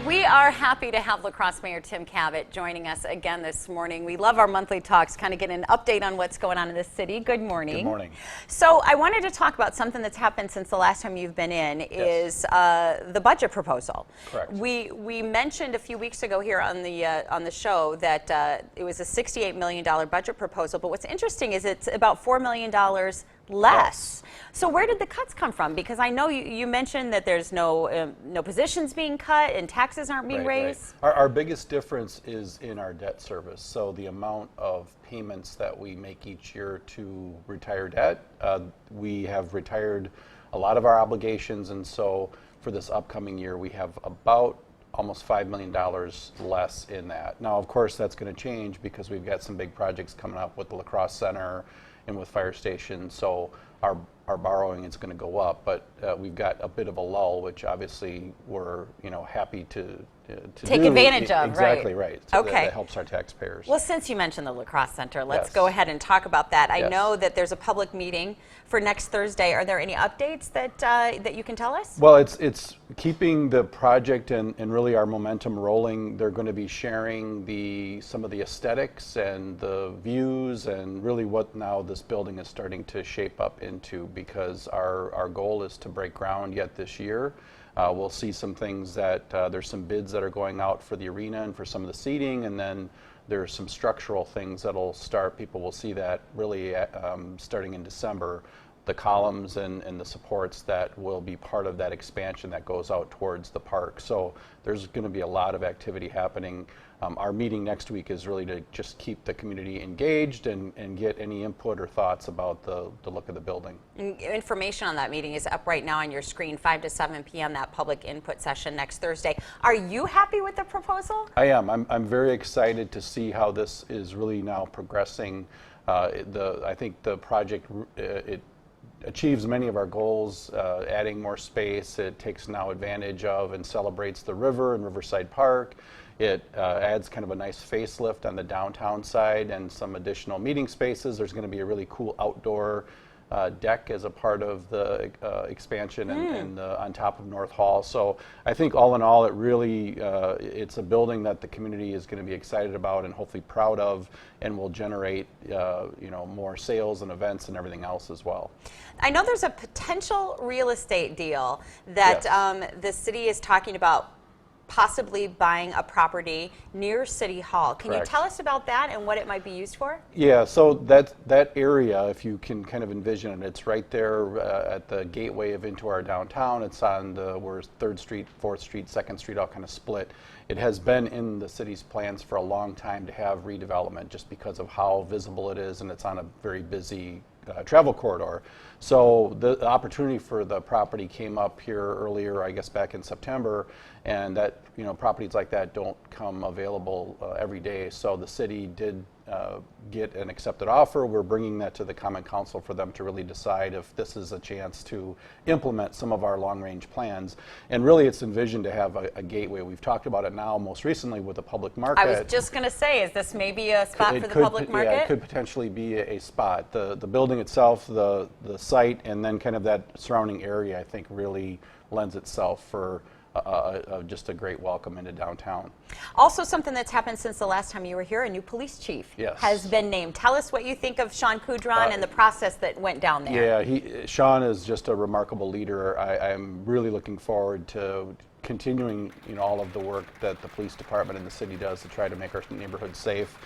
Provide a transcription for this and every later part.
We are happy to have La Crosse Mayor Tim Kabat joining us again this morning. We love our monthly talks, kind of get an update on what's going on in the city. Good morning. Good morning. So I wanted to talk about something that's happened since the last time you've been in, is the budget proposal. Correct. We mentioned a few weeks ago here on the show that it was a $68 million budget proposal, but what's interesting is it's about $4 million less. So where did the cuts come from? Because I know you mentioned that there's no positions being cut and taxes aren't being raised. Right. Our biggest difference is in our debt service. So the amount of payments that we make each year to retire debt, we have retired a lot of our obligations, and so for this upcoming year we have about almost $5 million less in that. Now, of course, that's going to change because we've got some big projects coming up with the Crosse Center and with fire stations, so our borrowing is going to go up, but we've got a bit of a lull, which obviously we're happy to take advantage of. Exactly right. So okay. that helps our taxpayers. Well, since you mentioned the Crosse Center, let's go ahead and talk about that. I know that there's a public meeting for next Thursday. Are there any updates that you can tell us? Well, it's keeping the project and really our momentum rolling. They're going to be sharing some of the aesthetics and the views and really what now this building is starting to shape up into, because our goal is to break ground yet this year. We'll see some things that there's some bids that are going out for the arena and for some of the seating, and then there's some structural things that'll start. People will see that really starting in December. The columns and the supports that will be part of that expansion that goes out towards the park. So there's going to be a lot of activity happening. Our meeting next week is really to just keep the community engaged and get any input or thoughts about the look of the building. Information on that meeting is up right now on your screen, 5 to 7 p.m., that public input session next Thursday. Are you happy with the proposal? I am. I'm very excited to see how this is really now progressing. I think the project, it achieves many of our goals, adding more space. It takes now advantage of and celebrates the river and Riverside Park. It adds kind of a nice facelift on the downtown side and some additional meeting spaces. There's going to be a really cool outdoor deck as a part of the expansion and on top of North Hall. So I think all in all, it really it's a building that the community is going to be excited about and hopefully proud of, and will generate more sales and events and everything else as well. I know there's a potential real estate deal that the city is talking about, possibly buying a property near City Hall. Can you tell us about that and what it might be used for? Yeah, so that area, if you can kind of envision it, it's right there at the gateway into our downtown. It's on where 3rd Street, 4th Street, 2nd Street all kind of split. It has been in the city's plans for a long time to have redevelopment just because of how visible it is, and it's on a very busy travel corridor. So the opportunity for the property came up here earlier, I guess back in September, and that properties like that don't come available every day. So the city did get an accepted offer. We're bringing that to the Common Council for them to really decide if this is a chance to implement some of our long-range plans. And really, it's envisioned to have a gateway. We've talked about it now most recently with the public market. I was just going to say, is this maybe a spot for the public market? Yeah, it could potentially be a spot. The building itself, the site, and then kind of that surrounding area, I think really lends itself for just a great welcome into downtown. Also, something that's happened since the last time you were here, a new police chief has been named. Tell us what you think of Sean Kudron and the process that went down there. Yeah, Sean is just a remarkable leader. I'm really looking forward to continuing all of the work that the police department and the city does to try to make our neighborhood safe.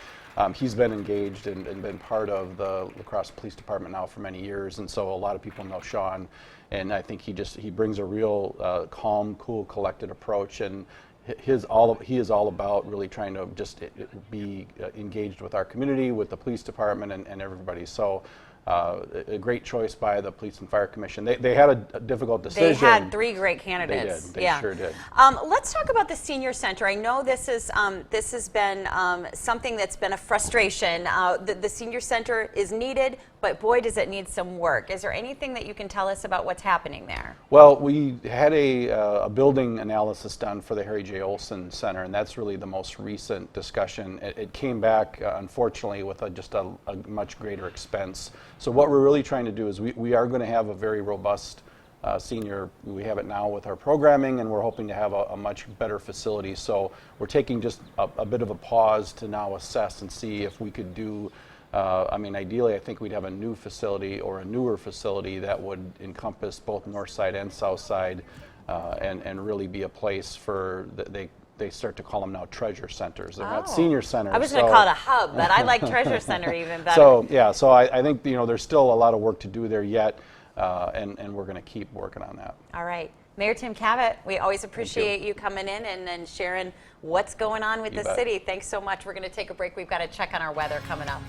He's been engaged and been part of the La Crosse Police Department now for many years, and so a lot of people know Sean, and I think he brings a real calm, cool, collected approach, and he is all about really trying to just be engaged with our community, with the police department, and everybody. So a great choice by the Police and Fire Commission. They had a difficult decision. They had 3 great candidates. They sure did. Let's talk about the senior center. I know this has been something that's been a frustration. The senior center is needed, but boy, does it need some work. Is there anything that you can tell us about what's happening there? Well, we had a building analysis done for the Harry J. Olson Center, and that's really the most recent discussion. It came back, unfortunately, with just a much greater expense. So what we're really trying to do is we are going to have a very robust senior. We have it now with our programming, and we're hoping to have a much better facility. So we're taking just a bit of a pause to now assess and see if we could do, I mean, ideally, I think we'd have a new facility or a newer facility that would encompass both north side and south side, and really be a place for, they start to call them now treasure centers. They're not senior centers. I was going to call it a hub, but I like treasure center even better. So yeah, so I think there's still a lot of work to do there yet, and we're going to keep working on that. All right. Mayor Tim Kabat, we always appreciate you coming in and sharing what's going on with the city. Thanks so much. We're going to take a break. We've got to check on our weather coming up.